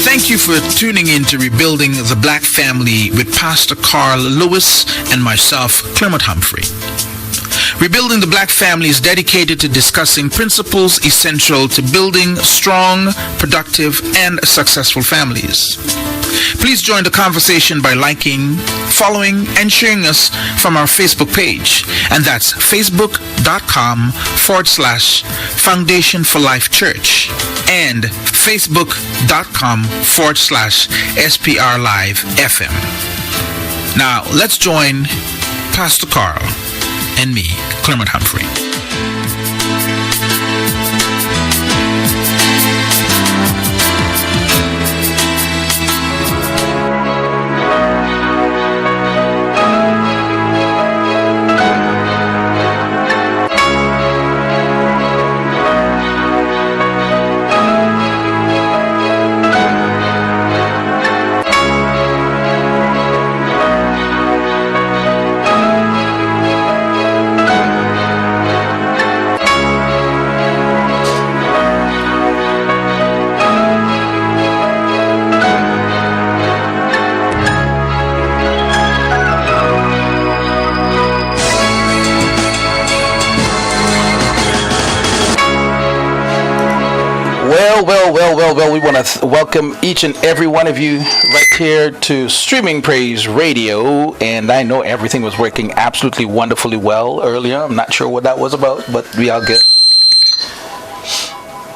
Thank you for tuning in to Rebuilding the Black Family with Pastor Carl Lewis and myself, Clement Humphrey. Rebuilding the Black Family is dedicated to discussing principles essential to building strong, productive, and successful families. Please join the conversation by liking, following, and sharing us from our Facebook page. And that's facebook.com/Foundation for Life Church and facebook.com/SPR Live FM. Now, let's join Pastor Carl and me, Clement Humphrey. Well, we want to welcome each and every one of you right here to Streaming Praise Radio, and I know everything was working absolutely wonderfully well earlier. I'm not sure what that was about, but we are good.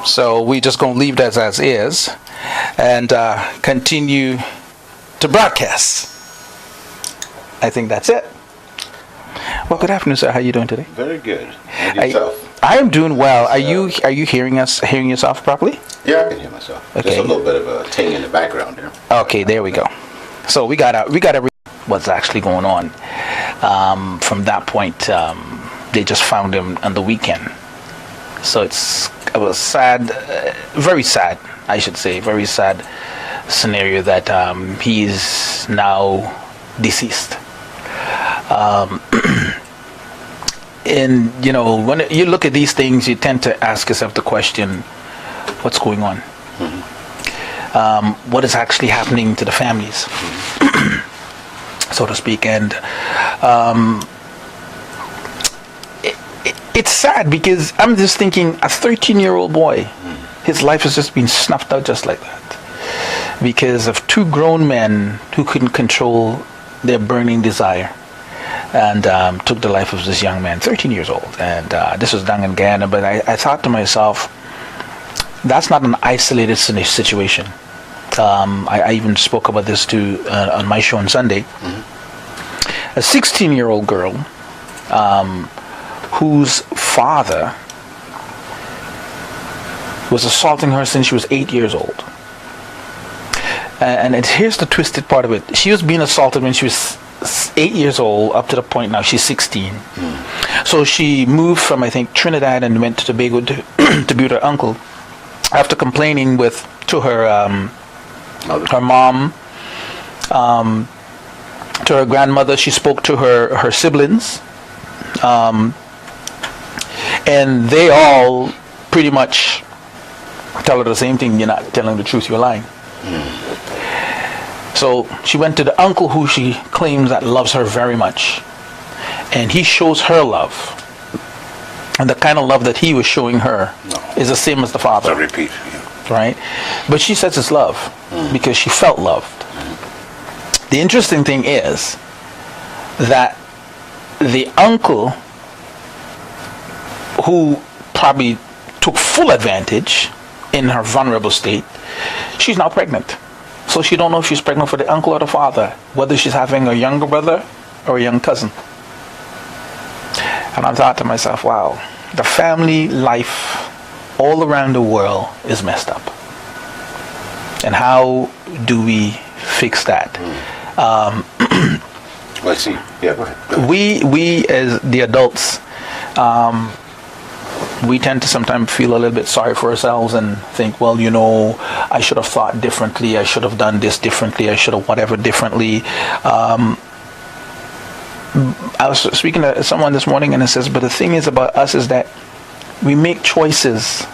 So we're just going to leave that as is and continue to broadcast. I think that's it. Well, good afternoon, sir. How are you doing today? Very good. And yourself? I am doing well. Are you hearing yourself properly? Yeah, I can hear myself. Okay. Just a little bit of a ting in the background there. Okay, there we go. So we got what's actually going on. From that point, they just found him on the weekend. So it was sad, very sad, I should say, very sad scenario that he is now deceased. And when you look at these things, you tend to ask yourself the question, what's going on? Mm-hmm. What is actually happening to the families, so to speak? And it's sad because I'm just thinking, a 13-year-old boy, his life has just been snuffed out just like that because of two grown men who couldn't control their burning desire and took the life of this young man, 13 years old. And this was done in Guyana, but I thought to myself, that's not an isolated situation. I even spoke about this too on my show on Sunday. Mm-hmm. A 16-year-old girl whose father was assaulting her since she was 8 years old. And here's the twisted part of it. She was being assaulted when she was 8 years old up to the point now she's 16. Mm. So she moved from, I think, Trinidad and went to Tobago to be with her uncle. After complaining to her her mom, to her grandmother, she spoke to her siblings, and they all pretty much tell her the same thing: you're not telling the truth, you're lying. So she went to the uncle who she claims that loves her very much, and he shows her love. And the kind of love that he was showing her is the same as the father. I repeat. Yeah. Right? But she says it's love because she felt loved. The interesting thing is that the uncle, who probably took full advantage in her vulnerable state, she's now pregnant. So she don't know if she's pregnant for the uncle or the father, whether she's having a younger brother or a young cousin. And I thought to myself, wow, the family life all around the world is messed up. And how do we fix that? Let's see. Yeah, go ahead. We as the adults, we tend to sometimes feel a little bit sorry for ourselves and think, well, I should have thought differently. I should have done this differently. I should have whatever differently. I was speaking to someone this morning, and it says, but the thing is about us is that we make choices,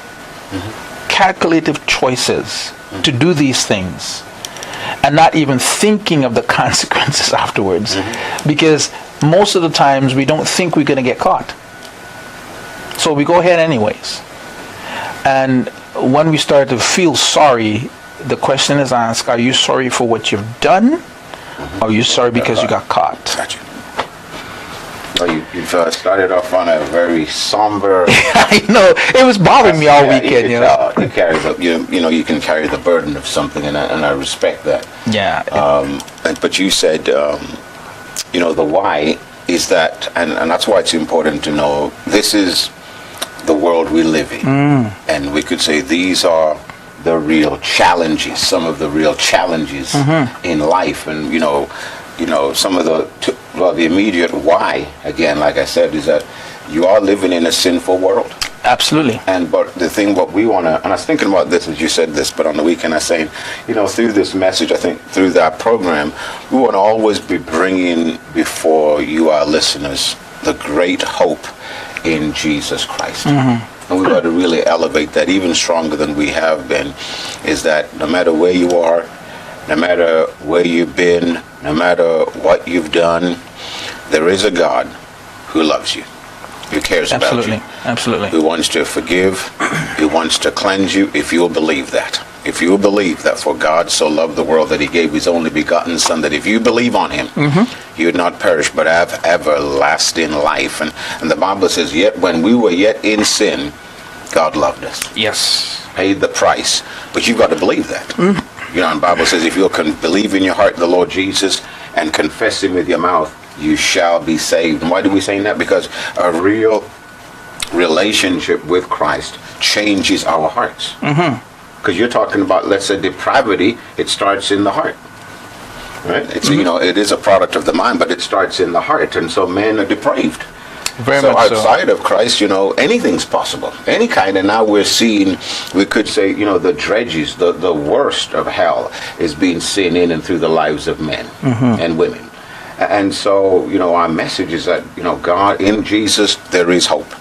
calculative choices to do these things, and not even thinking of the consequences afterwards, because most of the times we don't think we're going to get caught. So we go ahead anyways. And when we start to feel sorry, the question is asked, are you sorry for what you've done? Or are you sorry because you got caught? Gotcha. Well, you've started off on a very somber. I know. It was bothering me all weekend, you know. You carry the, you can carry the burden of something, and I respect that. Yeah. But you said, the why is that, and that's why it's important to know this is the world we live in, and we could say these are the real challenges, some of the real challenges in life, and some of the immediate why, again, like I said, is that you are living in a sinful world. Absolutely. But the thing, what we want to, and I was thinking about this as you said this, but on the weekend I was saying, through this message, I think through that program, we want to always be bringing before you, our listeners, the great hope in Jesus Christ. And we got to really elevate that even stronger than we have been, is that no matter where you are, no matter where you've been, no matter what you've done, there is a God who loves you, who cares about you. Absolutely. Who wants to forgive, who wants to cleanse you, if you'll believe that. If you believe that for God so loved the world that he gave his only begotten Son, that if you believe on him, you would not perish but have everlasting life. And the Bible says, yet when we were yet in sin, God loved us. Yes. Paid the price. But you've got to believe that. And the Bible says, if you can believe in your heart the Lord Jesus and confess him with your mouth, you shall be saved. And why do we say that? Because a real relationship with Christ changes our hearts. Because you're talking about, let's say, depravity, it starts in the heart. Right? It's it is a product of the mind, but it starts in the heart. And so men are depraved. Very much so. Outside of Christ, anything's possible. Any kind. And now we're seeing, we could say, the dredges, the worst of hell is being seen in and through the lives of men and women. And so, our message is that, God, in Jesus, there is hope.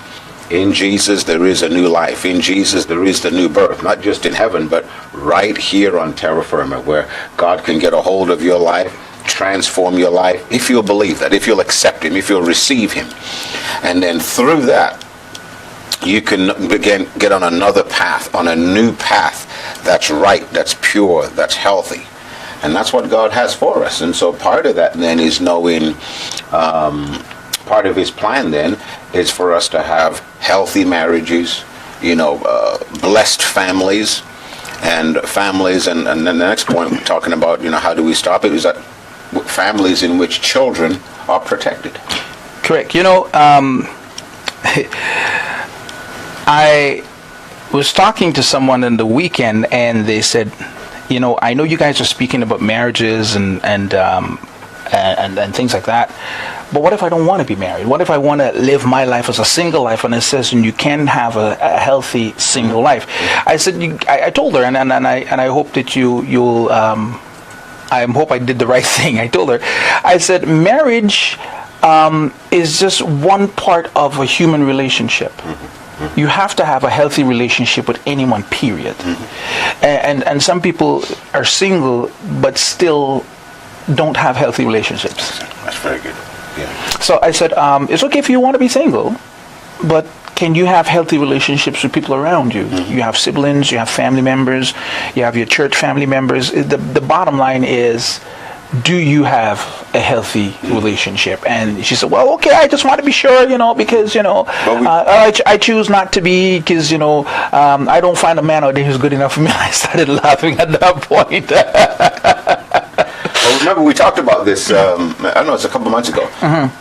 In Jesus, there is a new life. In Jesus, there is the new birth, not just in heaven, but right here on terra firma, where God can get a hold of your life, transform your life, if you'll believe that, if you'll accept him, if you'll receive him. And then through that, you can get on another path, on a new path that's right, that's pure, that's healthy. And that's what God has for us. And so part of that then is knowing, part of his plan then is for us to have healthy marriages, blessed families, and then the next point we're talking about, how do we stop it, is that families in which children are protected. Correct. I was talking to someone in the weekend, and they said, I know you guys are speaking about marriages and things like that, but what if I don't want to be married? What if I want to live my life as a single life? And it says, and you can have a healthy single life. I said, I told her, and I hope that you'll. I hope I did the right thing. I told her, I said, marriage is just one part of a human relationship. You have to have a healthy relationship with anyone, period. And some people are single but still don't have healthy relationships. That's very good. Yeah. So I said, it's okay if you want to be single, but can you have healthy relationships with people around you? You have siblings, you have family members, you have your church family members. The bottom line is, do you have a healthy relationship? And she said, well, okay, I just want to be sure, because, I choose not to be, because, I don't find a man out there who's good enough for me. I started laughing at that point. Well, remember, we talked about this, I don't know, it's a couple months ago.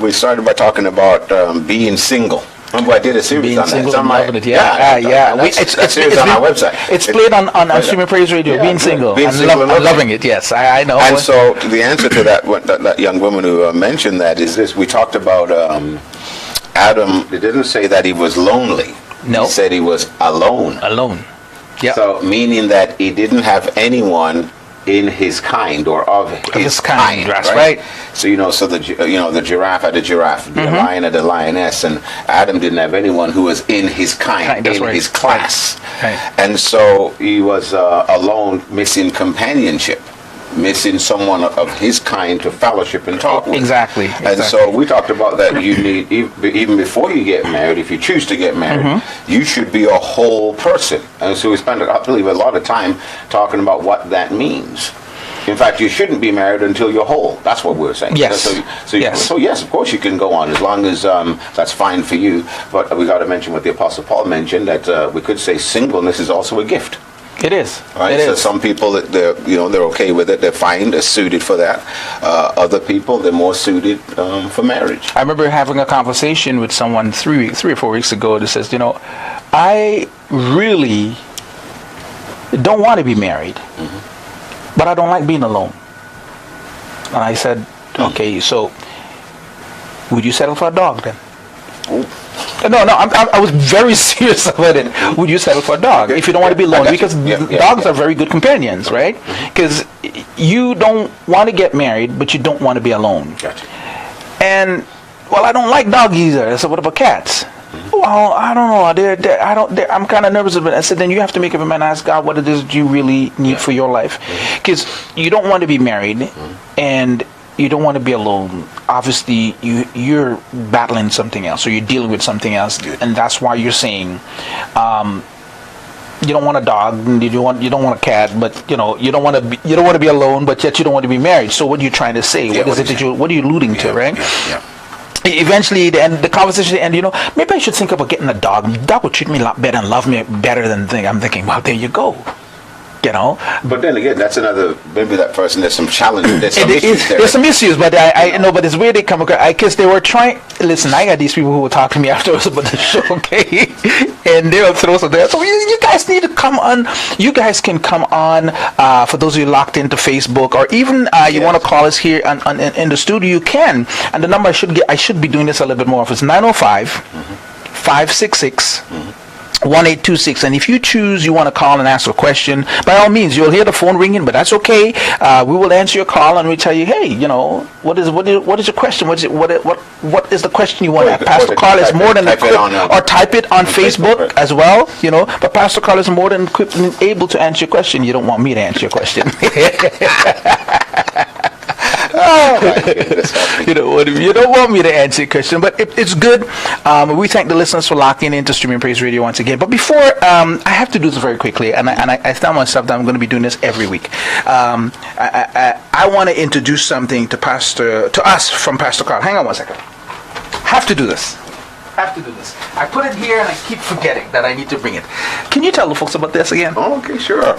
We started by talking about being single. Remember, I did a series on that. It's on my, it's on our website. It's played on Streaming Praise Radio. Being single, I'm loving it. Yes, I know. And so the answer to that young woman who mentioned that is this: we talked about Adam. It didn't say that he was lonely. No, he said he was alone. Alone. Yeah. So meaning that he didn't have anyone in his kind or of his kind. That's right. So so the giraffe had a giraffe, the lion had a lioness, and Adam didn't have anyone who was in his kind, in his class. Right. And so he was alone, missing companionship, missing someone of his kind to fellowship and talk with. Exactly. And so we talked about that you need, even before you get married, if you choose to get married, you should be a whole person. And so we spent, I believe, a lot of time talking about what that means. In fact, you shouldn't be married until you're whole. That's what we're saying. Yes. So yes, of course you can go on as long as that's fine for you. But we got to mention what the Apostle Paul mentioned, that we could say singleness is also a gift. It is. Right. It so is. some people, they're okay with it. They're fine. They're suited for that. Other people, they're more suited for marriage. I remember having a conversation with someone 3 or 4 weeks ago that says, I really don't want to be married, but I don't like being alone. And I said, okay, so would you settle for a dog then? No, I was very serious about it. Would you settle for a dog if you don't want to be alone? Because dogs are very good companions, right? Because you don't want to get married, but you don't want to be alone. Gotcha. And, well, I don't like dogs either. I said, what about cats? Well, I don't know. I'm kind of nervous about it. I said, then you have to make up your mind and ask God what it is you really need for your life. Because you don't want to be married, and you don't want to be alone. Obviously, you're battling something else, or you're dealing with something else, and that's why you're saying you don't want a dog, and you don't want a cat, but you don't want to be alone, but yet you don't want to be married. So what are you trying to say? What are you alluding to, right? Yeah. Eventually, the conversation end. Maybe I should think about getting a dog. Dog would treat me a lot better and love me better than thing. I'm thinking, well, there you go. But then again, that's another. Maybe that person, there's some challenges. There's some issues there. There's some issues, but I know. But it's where they come across. I guess they were trying. Listen, I got these people who will talk to me afterwards about the show, okay? And they'll throw something there. So you guys need to come on. You guys can come on. For those of you locked into Facebook, or even you want to call us here in the studio, you can. And the number I should be doing this a little bit more. It's 905-566. 1826, and if you choose you want to call and ask a question, by all means you'll hear the phone ringing, but that's okay. We will answer your call and we tell you, hey, what is your question? What is the question you want to ask? Pastor Carl is more than equipped, or type it on Facebook as well. But Pastor Carl is more than equipped and able to answer your question. You don't want me to answer your question. Oh my goodness. You don't want me to answer your question, but it's good. We thank the listeners for locking into Streaming Praise Radio once again. But before, I have to do this very quickly, and I tell myself that I'm going to be doing this every week. I want to introduce something to us from Pastor Carl. Hang on one second. Have to do this. I put it here and I keep forgetting that I need to bring it. Can you tell the folks about this again? Oh, okay, sure.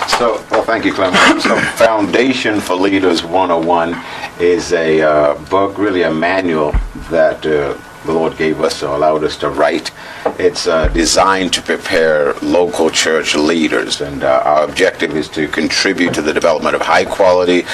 So, thank you, Clement. So, Foundation for Leaders 101 is a book, really a manual that the Lord gave us, or allowed us to write. It's designed to prepare local church leaders, and our objective is to contribute to the development of high quality,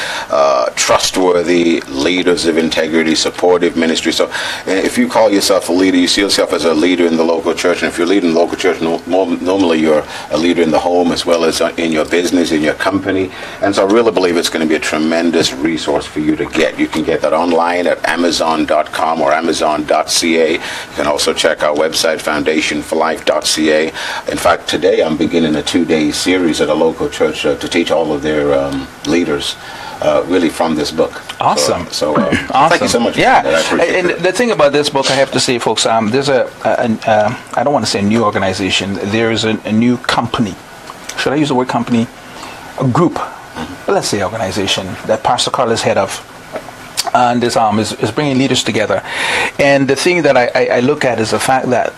trustworthy leaders of integrity, supportive ministry. So if you call yourself a leader, you see yourself as a leader in the local church, and if you're leading the local church, normally you're a leader in the home as well as in your business, in your company. And so I really believe it's going to be a tremendous resource for you to get. You can get that online at Amazon.com or Amazon.ca. You can also check our website, foundationforlife.ca. In fact, today I'm beginning a 2-day series at a local church to teach all of their leaders really from this book. Awesome. So awesome. Thank you so much. Yeah. And the thing about this book, I have to say, folks, there's I don't want to say a new organization. There's a new company. Should I use the word company? A group. Let's say organization that Pastor Carl is head of. And this is bringing leaders together. And the thing that I look at is the fact that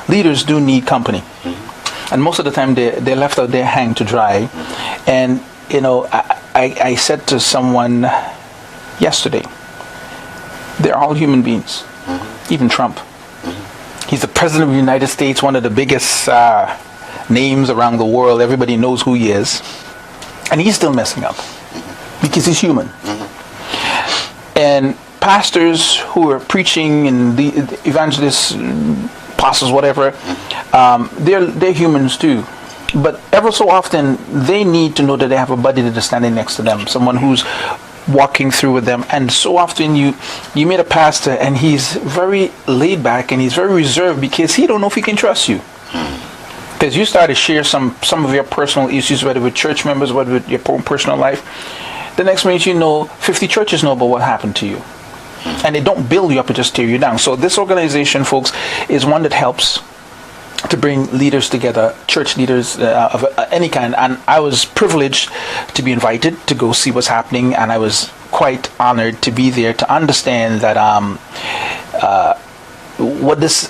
leaders do need company. And most of the time they're left out there hanging to dry. And, I said to someone yesterday, they're all human beings. Even Trump. He's the president of the United States, one of the biggest names around the world. Everybody knows who he is. And he's still messing up because he's human. And pastors who are preaching and the evangelists, apostles, whatever, they're humans too. But ever so often, they need to know that they have a buddy that is standing next to them, someone who's walking through with them. And so often you meet a pastor and he's very laid back and he's very reserved because he don't know if he can trust you. Because you start to share some of your personal issues, whether with church members, whether with your own personal life. The next minute you know, 50 churches know about what happened to you. And they don't build you up, and just tear you down. So this organization, folks, is one that helps to bring leaders together, church leaders of any kind. And I was privileged to be invited to go see what's happening, and I was quite honored to be there to understand that what this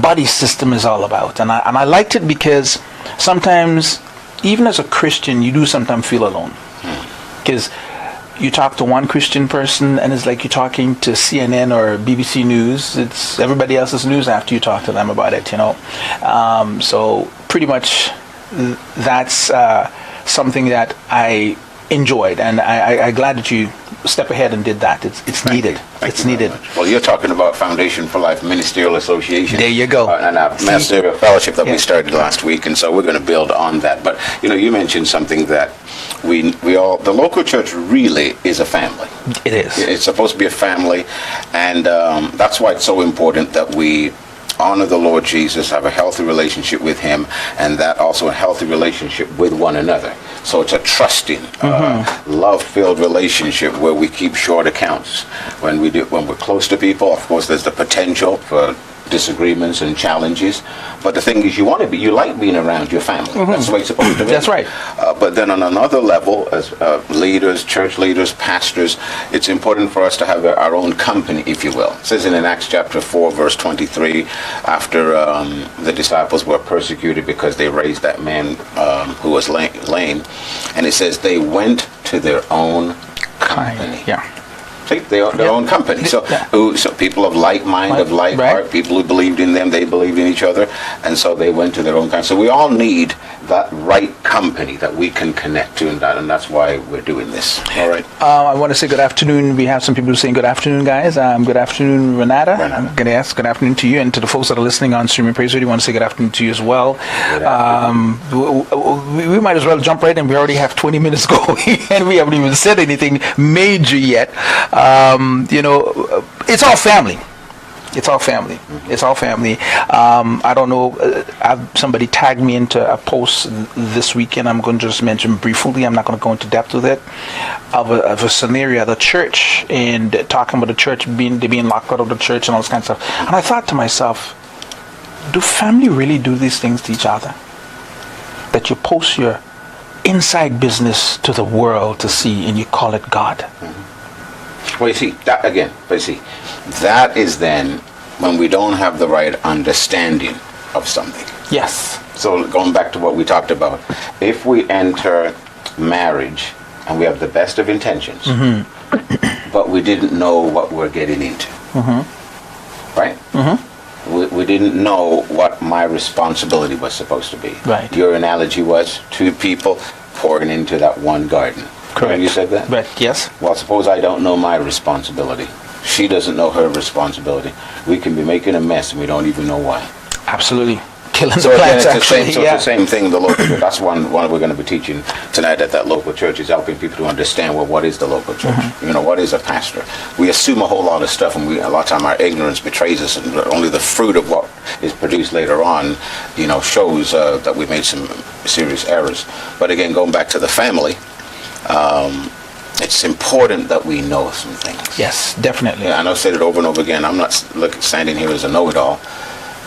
body system is all about. And I liked it because sometimes, even as a Christian, you do sometimes feel alone. Because you talk to one Christian person and it's like you're talking to CNN or BBC News. It's everybody else's news after you talk to them about it, So pretty much that's something that I enjoyed, and I'm glad that you step ahead and did that. It's needed. It's needed. Well, you're talking about Foundation for Life Ministerial Association. There you go. And our Ministerial Fellowship that we started last week, and so we're going to build on that. But, you mentioned something that we all, the local church really is a family. It is. It's supposed to be a family, and that's why it's so important that we honor the Lord Jesus, have a healthy relationship with Him, and that also a healthy relationship with one another. So it's a trusting, love-filled relationship where we keep short accounts. When we're close to people, of course, there's the potential for disagreements and challenges, but the thing is, you like being around your family. That's the way it's supposed to be. That's right. But then on another level, as leaders, church leaders, pastors, it's important for us to have our own company, if you will. It says in Acts chapter 4, verse 23, after the disciples were persecuted because they raised that man who was lame, and it says they went to their own company. Yeah. Their own company. So people of like mind, of like heart, people who believed in them, they believed in each other, and so they went to their own company. So we all need that right company that we can connect to, and that's why we're doing this. All right. I want to say good afternoon. We have some people saying good afternoon, guys. Good afternoon, Renata. I'm going to ask good afternoon to you, and to the folks that are listening on Streaming Praise Radio, I want to say good afternoon to you as well. We might as well jump right in. We already have 20 minutes going, and we haven't even said anything major yet. It's all family. It's all family. It's all family. I don't know. Somebody tagged me into a post this weekend. I'm going to just mention briefly. I'm not going to go into depth with it. Of a scenario, the church, and talking about the church being locked out of the church and all this kind of stuff. And I thought to myself, do family really do these things to each other? That you post your inside business to the world to see, and you call it God. Well, you see, that is then when we don't have the right understanding of something. Yes. So going back to what we talked about, if we enter marriage and we have the best of intentions, but we didn't know what we're getting into, right? We didn't know what my responsibility was supposed to be. Right. Your analogy was two people pouring into that one garden. Correct. You said that? Right, yes. Well, suppose I don't know my responsibility. She doesn't know her responsibility. We can be making a mess and we don't even know why. Killing the So plants, it's actually. it's the same thing in the local church. That's one we're going to be teaching tonight at that local church, is helping people to understand, well, what is the local church? What is a pastor? We assume a whole lot of stuff, and a lot of time our ignorance betrays us, and only the fruit of what is produced later on, shows that we made some serious errors. But again, going back to the family, it's important that we know some things. Yes, definitely. Yeah, I know I said it over and over again. I'm not standing here as a know-it-all,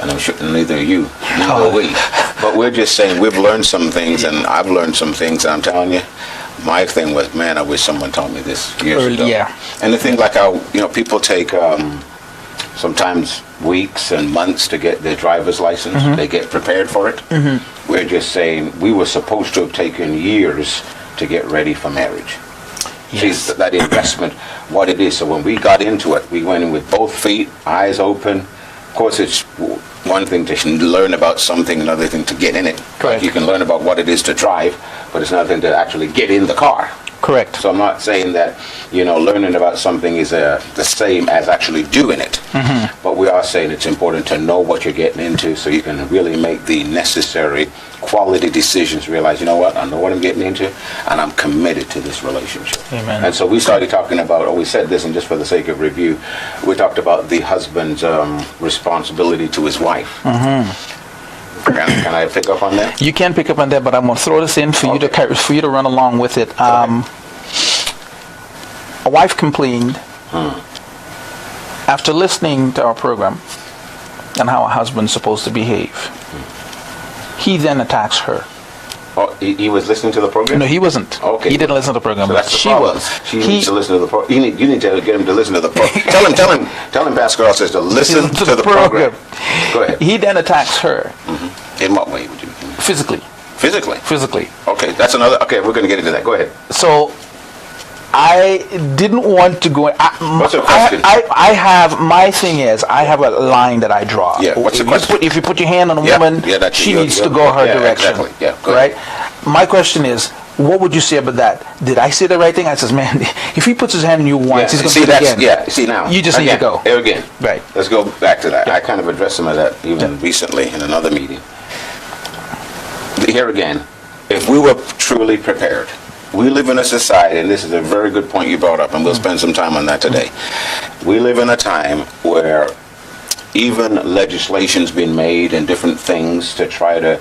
and I'm sure neither are you, neither are we. But we're just saying we've learned some things, and I've learned some things, and I'm telling you, my thing was, man, I wish someone taught me this years ago. Yeah. And the thing, like how, people take sometimes weeks and months to get their driver's license. They get prepared for it. We're just saying we were supposed to have taken years to get ready for marriage. Yes. See, that investment, what it is. So when we got into it, we went in with both feet, eyes open. Of course, it's one thing to learn about something, another thing to get in it. Correct. You can learn about what it is to drive, but it's another thing to actually get in the car. Correct. So I'm not saying that, learning about something is the same as actually doing it. But we are saying it's important to know what you're getting into so you can really make the necessary quality decisions, realize, I know what I'm getting into, and I'm committed to this relationship. Amen. And so we started talking about, or we said this, and just for the sake of review, we talked about the husband's responsibility to his wife. Can I pick up on that? You can pick up on that, but I'm going to throw this in for you to run along with it. A wife complained after listening to our program and how a husband's supposed to behave. He then attacks her. Oh, he was listening to the program? No, he wasn't. Okay. He didn't listen to the program, So but that's the she problem. was. She needs to listen to the program. You need to get him to listen to the program. Tell him, Pastor Carl says to listen to the program. Go ahead. He then attacks her. In what way would you? Physically. Physically. Okay, that's another. Okay, we're going to get into that. Go ahead. So I didn't want to go. What's your question? I have, my thing is, I have a line that I draw. Yeah, what's the question? If you put your hand on a woman, she needs to go her direction. Exactly. Yeah, go right? ahead. My question is, what would you say about that? Did I say the right thing? I says, man, if he puts his hand on you once, he's going to do it again. Yeah, see now. You just need to go. Again. Right. Let's go back to that. I kind of addressed some of that even recently in another meeting. Here again, if we were truly prepared, we live in a society, and this is a very good point you brought up, and we'll spend some time on that today. We live in a time where even legislation's been made and different things to try to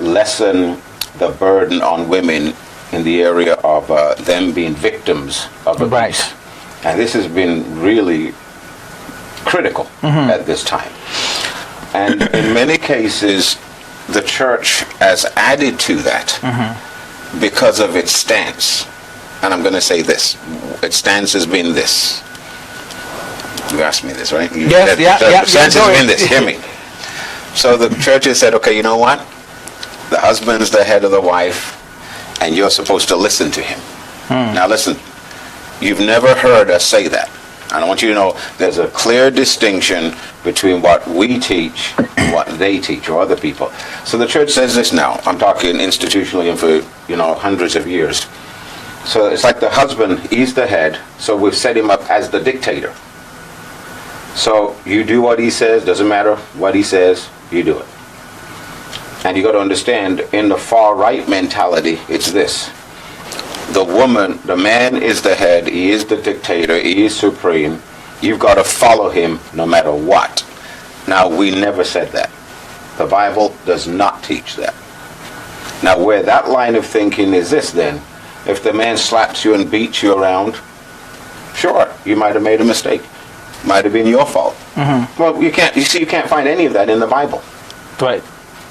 lessen the burden on women in the area of them being victims of abuse. Right. And this has been really critical at this time. And in many cases, the church has added to that because of its stance. And I'm going to say this. Its stance has been this. You asked me this, right? The stance has been this. Hear me. So the church has said, okay, you know what? The husband's the head of the wife, and you're supposed to listen to him. Now listen, you've never heard us say that. And I want you to know there's a clear distinction between what we teach and what they teach, or other people. So the church says this now. I'm talking institutionally and for, hundreds of years. So it's like the husband, he's the head, so we've set him up as the dictator. So you do what he says, doesn't matter what he says, you do it. And you got to understand, in the far right mentality, it's this. The man is the head, he is the dictator, he is supreme. You've got to follow him no matter what. Now, we never said that. The Bible does not teach that. Now, where that line of thinking is this then, if the man slaps you and beats you around, sure, you might have made a mistake. Might have been your fault. Well, you can't find any of that in the Bible. Right.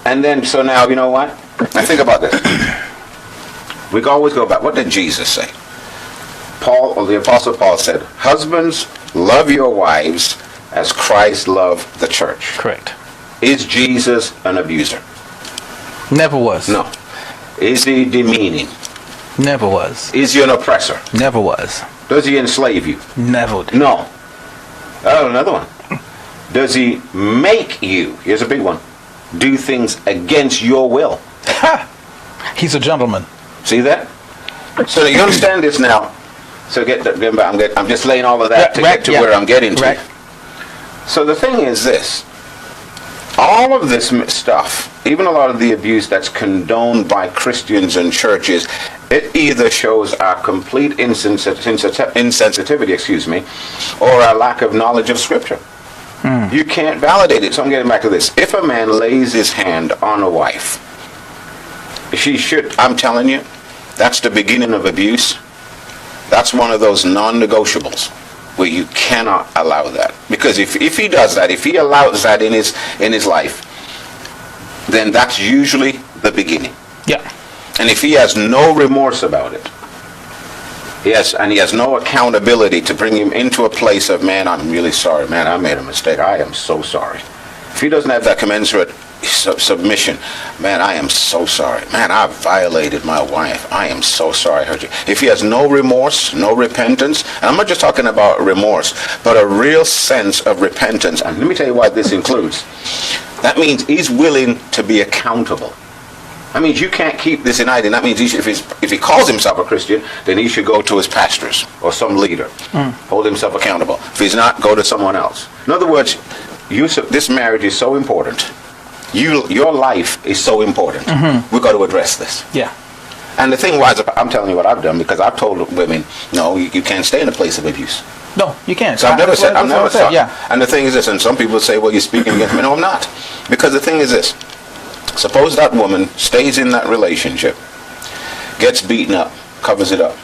And then, so now, you know what? Now think about this. We can always go back. What did Jesus say? The Apostle Paul said, husbands, love your wives as Christ loved the church. Correct. Is Jesus an abuser? Never was. No. Is he demeaning? Never was. Is he an oppressor? Never was. Does he enslave you? Never did. No. Oh, another one. Does he make you, here's a big one, do things against your will? He's a gentleman. See that? So you understand this now. So I'm just laying all of that to get to where I'm getting to. Right. So the thing is this. All of this stuff, even a lot of the abuse that's condoned by Christians and churches, it either shows our complete insensitivity, or our lack of knowledge of Scripture. You can't validate it. So I'm getting back to this. If a man lays his hand on a wife, I'm telling you, that's the beginning of abuse. That's one of those non-negotiables where you cannot allow that. Because if he does that, if he allows that in his life, then that's usually the beginning. Yeah. And if he has no remorse about it, and he has no accountability to bring him into a place of, man, I'm really sorry, man, I made a mistake, I am so sorry. If he doesn't have that commensurate submission, man, I am so sorry, man, I violated my wife, I am so sorry I hurt you. If he has no remorse, no repentance, and I'm not just talking about remorse, but a real sense of repentance, and let me tell you what this includes. That means he's willing to be accountable. That means you can't keep this in hiding. That means if he calls himself a Christian, then he should go to his pastors or some leader, hold himself accountable. If he's not, go to someone else. In other words, this marriage is so important. Your life is so important. We've got to address this. Yeah. And the thing was, I'm telling you what I've done, because I've told women, no, you can't stay in a place of abuse. No, you can't. So I've never said. Yeah. And the thing is this, and some people say, well, you're speaking against me. No, I'm not. Because the thing is this. Suppose that woman stays in that relationship, gets beaten up, covers it up.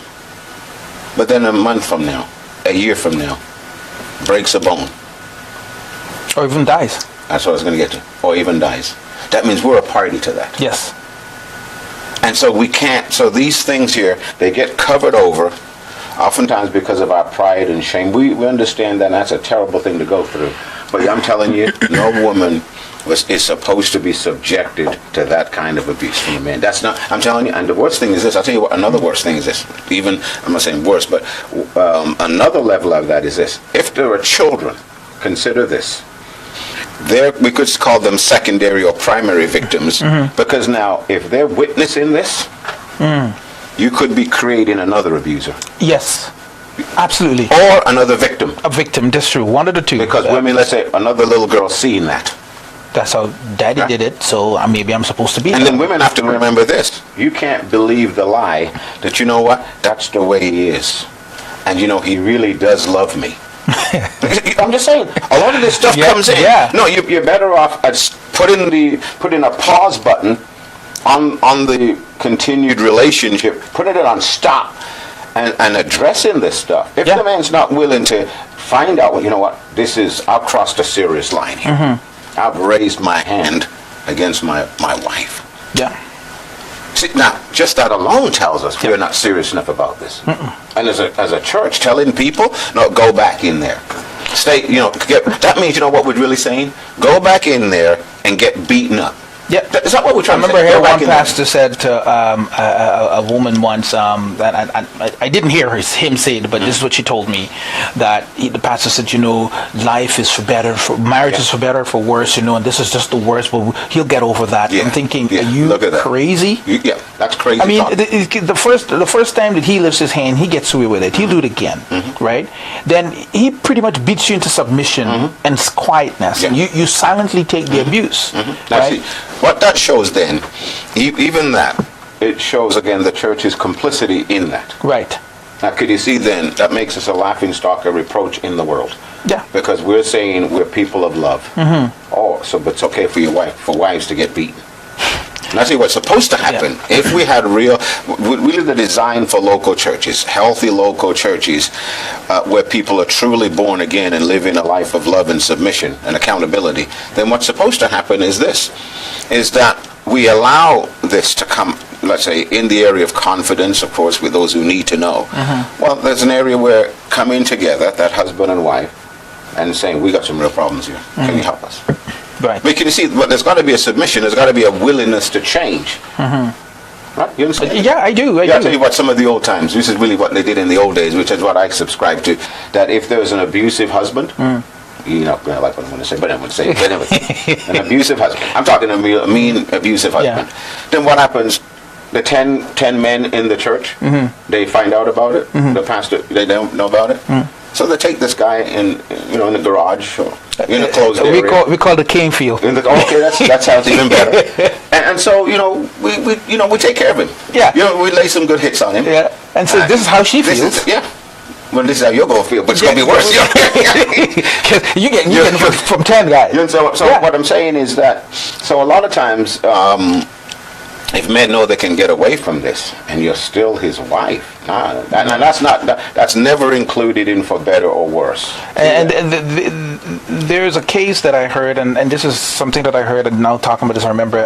But then a month from now, a year from now, breaks a bone. Or even dies. That's what I was going to get to. Or even dies. That means we're a party to that. Yes. And so we can't, so these things here, they get covered over, oftentimes because of our pride and shame. We understand that, and that's a terrible thing to go through. But I'm telling you, no woman is supposed to be subjected to that kind of abuse from a man. That's not, I'm telling you, and the worst thing is this. I'll tell you what, another worst thing is this. Even, I'm not saying worse, but another level of that is this. If there are children, consider this. We could call them secondary or primary victims, because now, if they're witnessing this, you could be creating another abuser. Yes. Absolutely. Or another victim. A victim, that's true. One of the two. Because women, let's say, another little girl seeing that. That's how daddy did it, so maybe I'm supposed to be And there. then women have to remember this. You can't believe the lie that, you know what, that's the way he is. And, you know, he really does love me. I'm just saying, a lot of this stuff comes in. Yeah. No, you're better off at putting a pause button on the continued relationship, putting it on stop, and addressing this stuff. If the man's not willing to find out, well, you know what, I've crossed a serious line here. I've raised my hand against my wife. Yeah. See, now, just that alone tells us we're not serious enough about this. And as a church, telling people, no, go back in there. Stay, that means, you know what we're really saying? Go back in there and get beaten up. Yeah, is that what we're trying to say? I remember one pastor said to a woman once, that I didn't hear him say it, but this is what she told me, that the pastor said, life is for better, marriage is for better, for worse, and this is just the worst, but he'll get over that. I'm thinking, are you crazy? Yeah, that's crazy. I mean, the first time that he lifts his hand, he gets away with it. He'll do it again, right? Then he pretty much beats you into submission and quietness, and you silently take the abuse, right? What that shows then, even that, it shows again the church's complicity in that. Right. Now, could you see then, that makes us a laughingstock, a reproach in the world. Yeah. Because we're saying we're people of love. But it's okay for wives to get beaten. And that's what's supposed to happen. Yeah. If we had really the design for local churches, healthy local churches, where people are truly born again and living a life of love and submission and accountability, then what's supposed to happen is this, is that we allow this to come, let's say, in the area of confidence, of course, with those who need to know. Well, there's an area where coming together, that husband and wife, and saying, we got some real problems here. Can you help us? Right. But can you see, there's got to be a submission, there's got to be a willingness to change. Right? You understand? Yeah, I do. I'll tell you what, some of the old times, this is really what they did in the old days, which is what I subscribe to, that if there's an abusive husband, you're not going to like what I'm going to say, but I'm going to say it anyway. An abusive husband. I'm talking a mean, abusive husband. Then what happens? The 10 men in the church, they find out about it. The pastor, they don't know about it. So they take this guy in the garage or in a closed area. We call it the cane field. Okay, that sounds even better. And so we take care of him. Yeah. We lay some good hits on him. Yeah. And so this is how she feels. Well, this is how you're going to feel, but it's going to be worse. you get from 10 guys. So what I'm saying is that, so a lot of times, if men know they can get away from this, and you're still his wife, that's never included in for better or worse. And there's a case that I heard, and this is something that I heard, and now talking about this, I remember,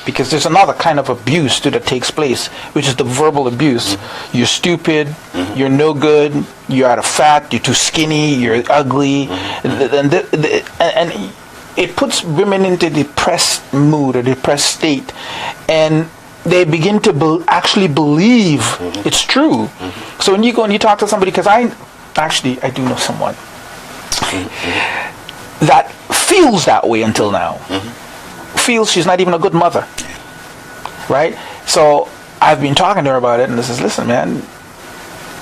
because there's another kind of abuse too that takes place, which is the verbal abuse. You're stupid, you're no good, you're out of fat, you're too skinny, you're ugly, and it puts women into depressed mood or depressed state, and they begin to actually believe it's true. So when you go and you talk to somebody, because I do know someone that feels that way until now, feels she's not even a good mother, right? So I've been talking to her about it, and I says, listen, man,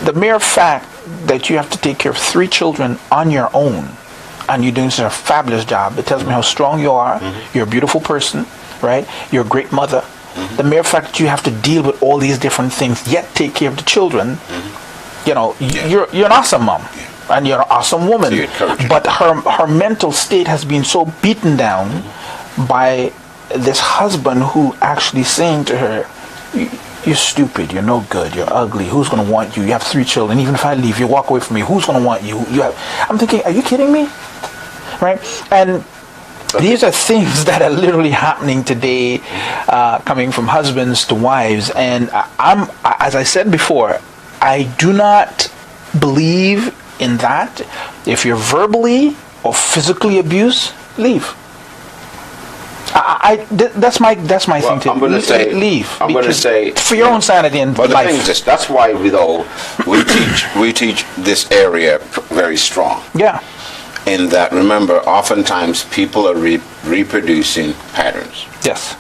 the mere fact that you have to take care of 3 children on your own, and you're doing such a fabulous job, it tells me how strong you are. You're a beautiful person, right? You're a great mother. The mere fact that you have to deal with all these different things, yet take care of the children, you know, you're an awesome mom. And you're an awesome woman. But her mental state has been so beaten down by this husband who actually saying to her, you're stupid, you're no good, you're ugly, who's going to want you? You have 3 children, even if I leave, you walk away from me, who's going to want you? I'm thinking, are you kidding me? Right? And these are things that are literally happening today, coming from husbands to wives. And as I said before, I do not believe in that. If you're verbally or physically abused, leave. That's my thing too. I'm going to say leave. I'm going to say for your own sanity and but life. the thing is this, that's why we teach this area very strong. Yeah. In that, remember, oftentimes people are reproducing patterns. Yes.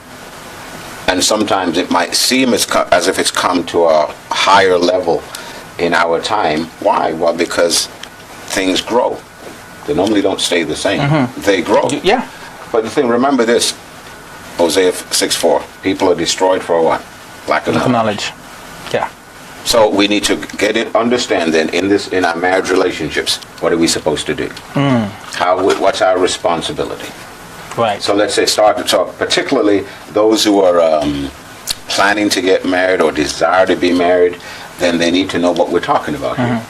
And sometimes it might seem as if it's come to a higher level in our time. Why? Well, because things grow. They normally don't stay the same. They grow. Yeah. But the thing, remember this, Hosea 6:4. People are destroyed for what? Lack of knowledge. Yeah. So we need to understand then in our marriage relationships, what are we supposed to do? What's our responsibility? Right. So let's say start to talk, particularly those who are planning to get married or desire to be married, then they need to know what we're talking about here.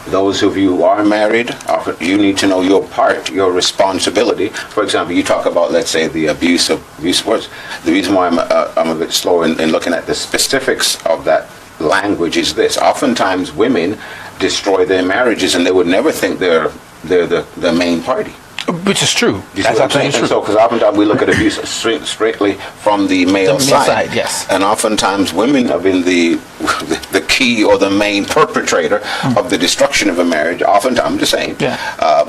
Those of you who are married, you need to know your part, your responsibility. For example, you talk about, let's say, the abuse words. The reason why I'm a bit slow in looking at the specifics of that language is this. Oftentimes women destroy their marriages and they would never think they're the main party. Which is true. That's absolutely true. So, because oftentimes we look at abuse strictly from the male side. Yes. And oftentimes women have been the key or the main perpetrator of the destruction of a marriage. Oftentimes, I'm just saying,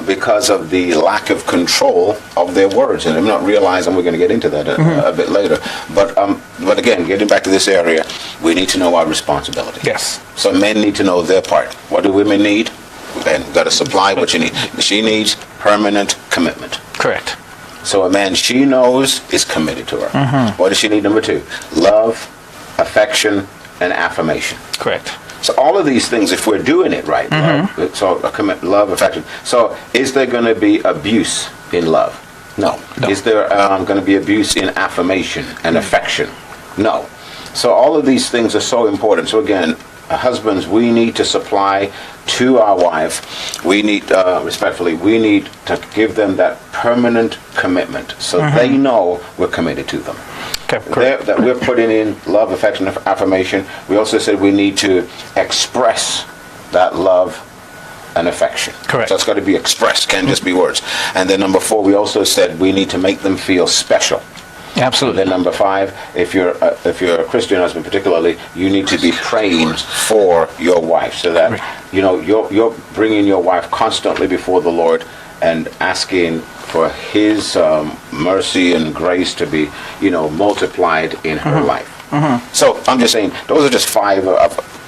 because of the lack of control of their words. And I'm not realizing we're going to get into that a bit later. But again, getting back to this area, we need to know our responsibility. Yes. So men need to know their part. What do women need? Then got to supply what you need. She needs permanent commitment. Correct. So a man she knows is committed to her. What does she need? Number 2, love, affection, and affirmation. Correct. So all of these things, if we're doing it right, love, affection. So is there going to be abuse in love? No. Is there going to be abuse in affirmation and affection? No. So all of these things are so important. So again, husbands, we need to supply to our wife, we need, respectfully, we need to give them that permanent commitment so they know we're committed to them. Okay, that we're putting in love, affection, affirmation. We also said we need to express that love and affection. Correct. So it's got to be expressed, can't just be words. And then number 4, we also said we need to make them feel special. Absolutely. Then number 5, if you're a Christian husband particularly, you need to be praying for your wife so that you're bringing your wife constantly before the Lord and asking for His mercy and grace to be multiplied in her life. So I'm just saying those are just 5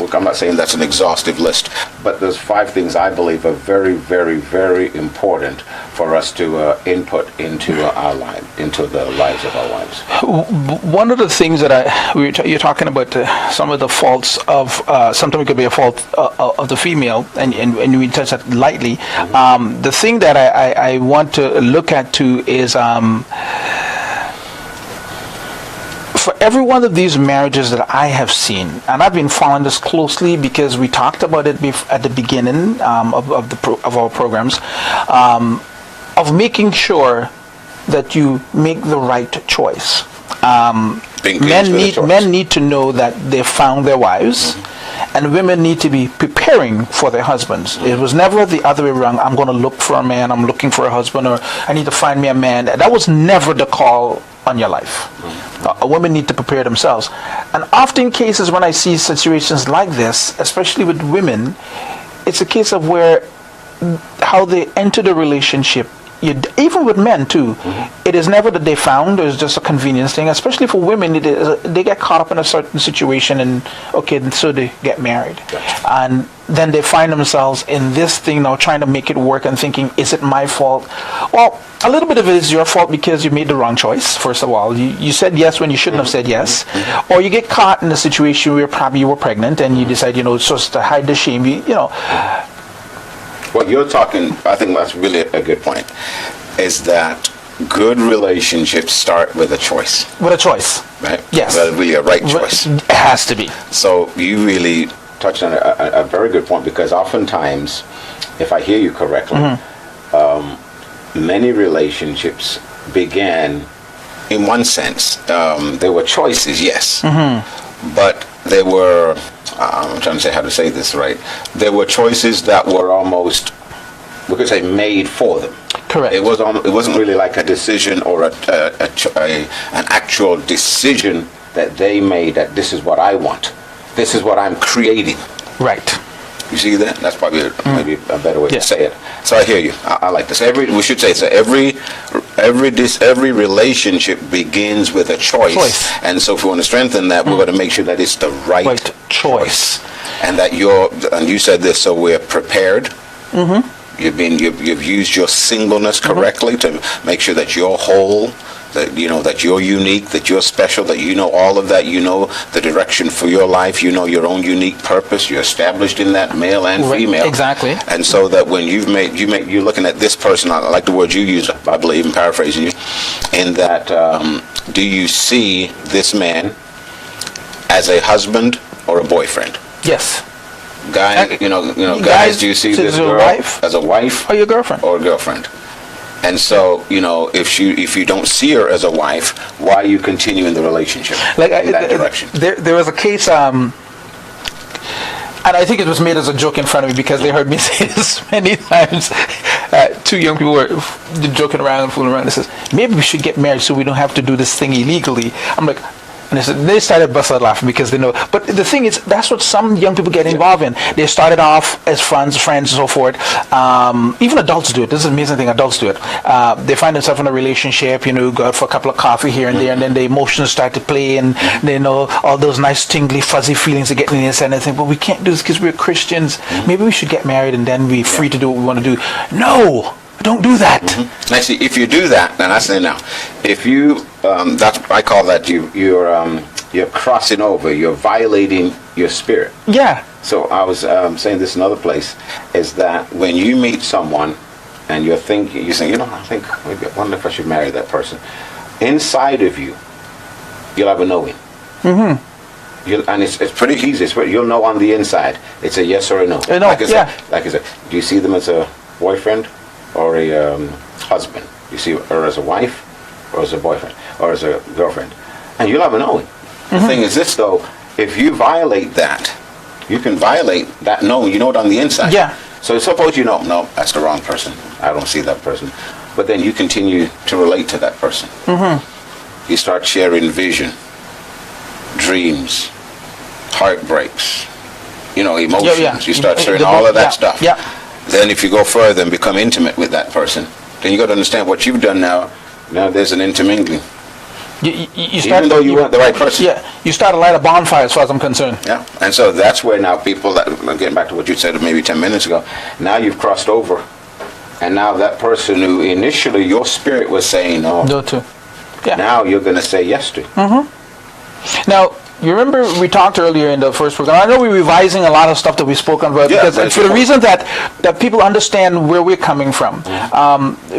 look, I'm not saying that's an exhaustive list, but there's 5 things I believe are very, very, very important for us to input into our life, into the lives of our wives. One of the things that you're talking about some of the faults of sometimes it could be a fault of the female, and we touch that lightly. The thing that I want to look at too is for every one of these marriages that I have seen, and I've been following this closely because we talked about it at the beginning of our programs, of making sure that you make the right choice. Men need to know that they found their wives, and women need to be preparing for their husbands. It was never the other way around. I'm going to look for a man, I'm looking for a husband, or I need to find me a man. That was never the call on your life. Women need to prepare themselves. And often cases when I see situations like this, especially with women, it's a case of how they enter the relationship even with men too, it is never that they found. It's just a convenience thing. Especially for women, they get caught up in a certain situation, and so they get married, and then they find themselves in this thing now, trying to make it work and thinking, is it my fault? Well, a little bit of it is your fault because you made the wrong choice. First of all, you said yes when you shouldn't have said yes, or you get caught in a situation where probably you were pregnant and you decide, so to hide the shame, What you're talking, I think that's really a good point, is that good relationships start with a choice. With a choice. Right? Yes. That would be a right choice. It has to be. So you really touched on a very good point, because oftentimes, if I hear you correctly, many relationships began, in one sense, there were choices, yes, but they were, I'm trying to say how to say this right, there were choices that were almost, we could say, made for them. Correct. It wasn't really like a decision or an actual decision that they made, that this is what I want, this is what I'm creating. Right. You see that? That's probably maybe a better way to say it. So I hear you. I like this. We should say so. Every relationship begins with a choice. And so if we want to strengthen that, we're going to make sure that it's the right choice. And that you said this, so we're prepared. You've used your singleness correctly to make sure that you're whole, that you're unique, that you're special, that you know all of that, you know the direction for your life, you know your own unique purpose, you're established in that, male and female. Exactly. And so that when you're looking at this person, I like the word you use, I believe, in paraphrasing you, in that, do you see this man as a husband or a boyfriend? Yes. Guys, do you see this girl as a wife or your girlfriend? Or a girlfriend? And so, if you don't see her as a wife, why are you continuing the relationship in that direction? There was a case, and I think it was made as a joke in front of me because they heard me say this many times. Two young people were joking around and fooling around. They says, maybe we should get married so we don't have to do this thing illegally. I'm like, and they started busting out laughing because they know. But the thing is, that's what some young people get involved in. They started off as friends and so forth. Even adults do it. This is an amazing thing. Adults do it. They find themselves in a relationship, go out for a couple of coffee here and there, and then the emotions start to play, and they know all those nice, tingly, fuzzy feelings are getting inside, and they think, well, we can't do this because we're Christians. Maybe we should get married and then we're free to do what we want to do. No! Don't do that. Now, see, if you do that, then I say now, if you, I call that you're crossing over, you're violating your spirit. Yeah. So I was saying this in another place, is that when you meet someone and you're saying, I think maybe I wonder if I should marry that person. Inside of you, you'll have a knowing. And it's pretty easy. You'll know on the inside. It's a yes or a no. Like I said, do you see them as a boyfriend or a husband? You see her as a wife or as a boyfriend or as a girlfriend? And you'll have a knowing. The thing is this, though, if you violate that, you can violate that knowing. You know it on the inside. Yeah. So suppose no, that's the wrong person. I don't see that person. But then you continue to relate to that person. You start sharing vision, dreams, heartbreaks, emotions. You start sharing all of that stuff. Yeah. Then if you go further and become intimate with that person, then you got to understand what you've done now. Now there's an intermingling. You start, even though you weren't the right person. Yeah, you start to light a bonfire as far as I'm concerned. Yeah, and so that's where now people, getting back to what you said maybe 10 minutes ago, now you've crossed over. And now that person who initially your spirit was saying no, now you're going to say yes to. Now, you remember we talked earlier in the first program. I know we're revising a lot of stuff that we've spoken about because for the reason that people understand where we're coming from.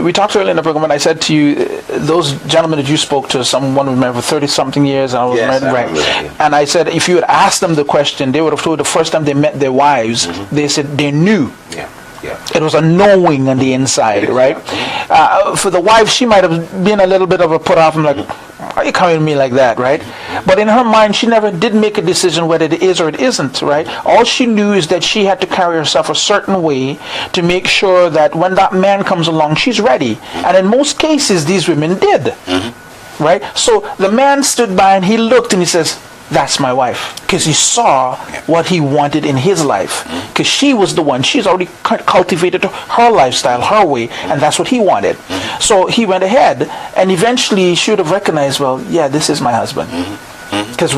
We talked earlier in the program, and I said to you, those gentlemen that you spoke to, someone who remember 30-something years, and I was married, and I said if you had asked them the question, they would have told the first time they met their wives, they said they knew. It was a knowing on the inside, right? For the wife, she might have been a little bit of a put off and like, why are you coming to me like that, right? But in her mind, she never did make a decision whether it is or it isn't, right? All she knew is that she had to carry herself a certain way to make sure that when that man comes along, she's ready. And in most cases, these women did, right? So the man stood by and he looked and he says, that's my wife. Because he saw what he wanted in his life. Because she was the one, she's already cultivated her lifestyle, her way, and that's what he wanted. So he went ahead, and eventually she would have recognized, well, yeah, this is my husband. Because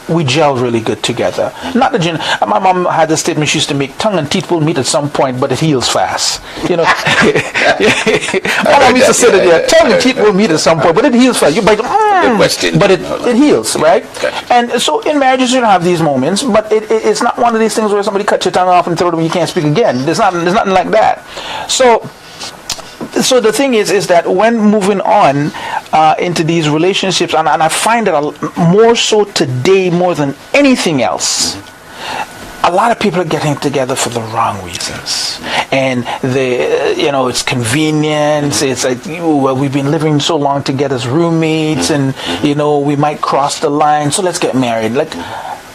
we gel really good together. Not the my mom had a statement she used to make: tongue and teeth will meet at some point, but it heals fast. You know, my mom used to say that, tongue and teeth will meet at some point, but it heals fast. You bite, but it heals, right? And so in marriages you don't have these moments, but it's not one of these things where somebody cuts your tongue off and throw it and you can't speak again. There's nothing like that. So the thing is that when moving on into these relationships, and I find that more so today more than anything else, a lot of people are getting together for the wrong reasons, and it's convenience. It's like, well, we've been living so long together as roommates, and we might cross the line, so let's get married. Like,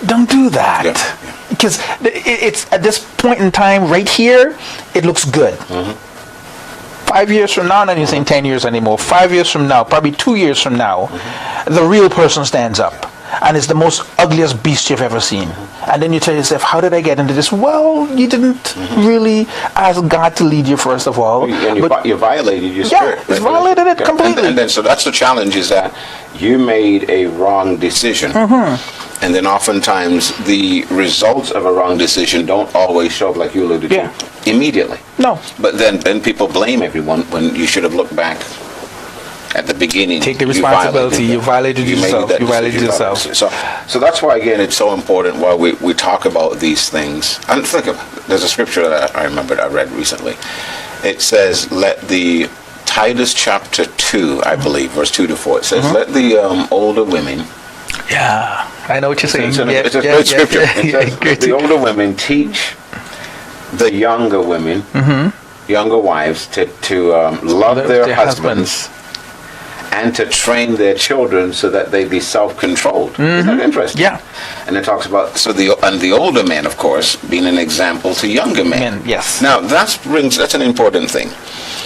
don't do that, because it's at this point in time right here, it looks good. 5 years from now, not even saying 10 years anymore, 5 years from now, probably 2 years from now, the real person stands up and it's the most ugliest beast you've ever seen. And then you tell yourself, how did I get into this? Well, you didn't really ask God to lead you, first of all. And you violated your spirit. Yeah, it's violated it completely. And then, so that's the challenge, is that you made a wrong decision. And then oftentimes the results of a wrong decision don't always show up, like you alluded to, immediately. No. But then people blame everyone when you should have looked back at the beginning. Take the responsibility. You violated yourself. You violated yourself. So that's why, again, it's so important while we talk about ththese things. And think of, there's a scripture that I remember that I read recently. It says, let the Titus chapter 2, I believe, verse 2 to 4. It says, let the older women. Yeah, I know what you're saying. It's a great scripture. It says, the older women teach the younger women, younger wives, to love their husbands and to train their children so that they be self-controlled. Isn't that interesting? Yeah. And it talks about the older men, of course, being an example to younger men. Yes. Now that's an important thing.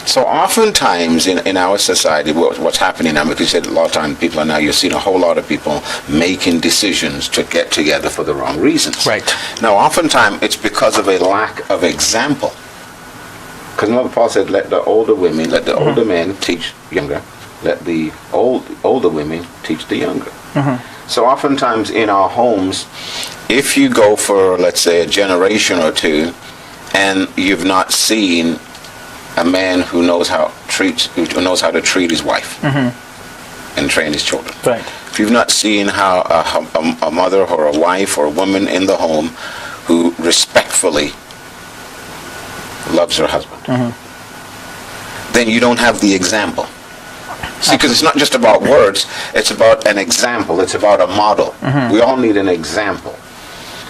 So oftentimes in our society, what's happening now, because you said a lot of times you're seeing a whole lot of people making decisions to get together for the wrong reasons. Right. Now oftentimes it's because of a lack of example. Because remember Paul said, let the older women, let the older men teach younger. Let the older women teach the younger. So oftentimes in our homes, if you go for, let's say, a generation or two, and you've not seen a man who knows how to treat his wife and train his children. Right. If you've not seen how a mother or a wife or a woman in the home who respectfully loves her husband, then you don't have the example. See, because it's not just about words, it's about an example, it's about a model. We all need an example.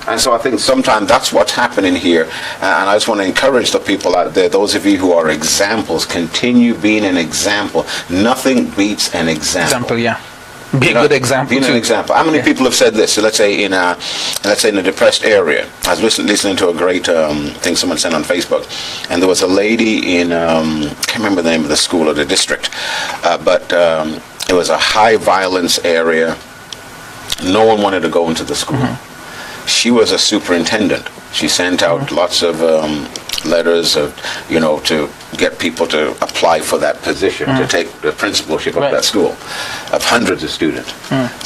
And so I think sometimes that's what's happening here. And I just want to encourage the people out there, those of you who are examples, continue being an example. Nothing beats an example. Be a good example. Being an example. How many people have said this? So let's say in a depressed area. I was listening to a great thing someone sent on Facebook, and there was a lady in I can't remember the name of the school or the district, but it was a high violence area. No one wanted to go into the school. She was a superintendent. She sent out lots of letters of, to get people to apply for that position, to take the principalship of that school, of hundreds of students.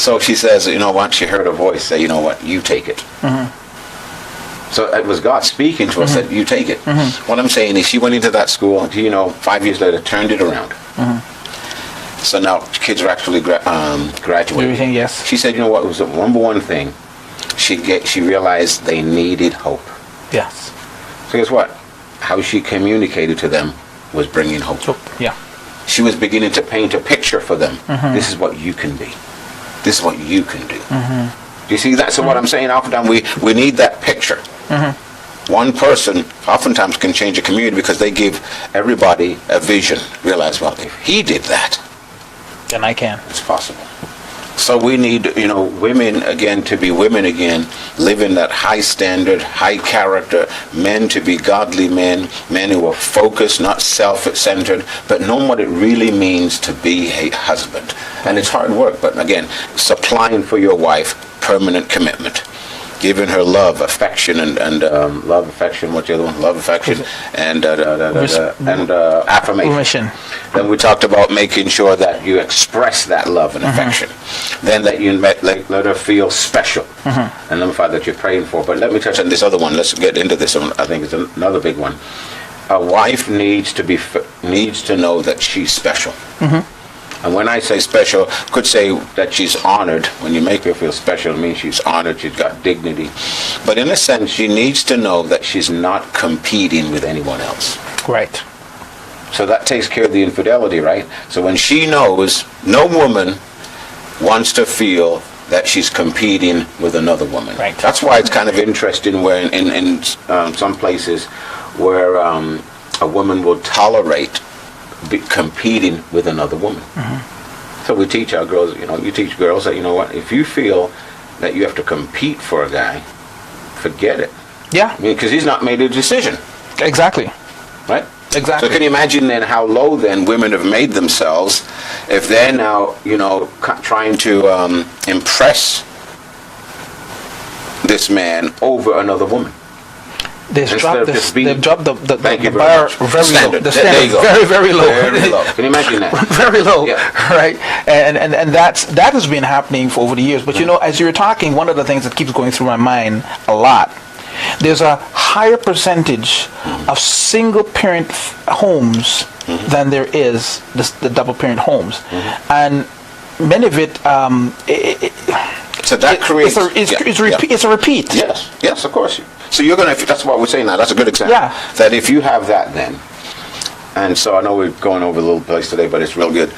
So she says, you know what, she heard a voice say, you know what, you take it. So it was God speaking to her, said, you take it. What I'm saying is she went into that school, 5 years later, turned it around. So now kids are actually graduating. Everything, yes. She said, you know what, it was the number one thing. She realized they needed hope. Yes. So guess what? How she communicated to them was bringing hope. Yeah. She was beginning to paint a picture for them. This is what you can be. This is what you can do. Do you see that? So what I'm saying, oftentimes we need that picture. One person oftentimes can change a community because they give everybody a vision. Realize, well, if he did that, then I can. It's possible. So we need, women again to be women again, live in that high standard, high character, men to be godly men who are focused, not self-centered, but know what it really means to be a husband. And it's hard work, but again, supplying for your wife, permanent commitment. Giving her love, affection, and love, affection. What's the other one? Love, affection, and affirmation. Then we talked about making sure that you express that love and affection. Then that you let her feel special, and number 5 that you're praying for. But let me touch on this other one. Let's get into this one. I think it's another big one. A wife needs to know that she's special. And when I say special, could say that she's honored. When you make her feel special, it means she's honored, she's got dignity. But in a sense, she needs to know that she's not competing with anyone else. Right. So that takes care of the infidelity, right? So when she knows, no woman wants to feel that she's competing with another woman. Right. That's why it's kind of interesting where in some places where a woman will tolerate competing with another woman. So we teach our girls, you teach girls that, what, if you feel that you have to compete for a guy, forget it. Yeah. Because he's not made a decision. Exactly. Right? Exactly. So can you imagine then how low then women have made themselves if they're now, trying to impress this man over another woman? They've dropped the bar very standard. low. The standard There you go. very low. Very low. Can you imagine that? Very low, Yeah. right? And that has been happening for over the years. But as you were talking, one of the things that keeps going through my mind a lot, there's a higher percentage of single-parent homes than there is the double-parent homes, and many of it. So that creates. It's a repeat. Yes, of course. So you're going to. That's what we're saying now. That's a good example. Yeah. That if you have that, then, and so I know we're going over a little place today, but it's real good.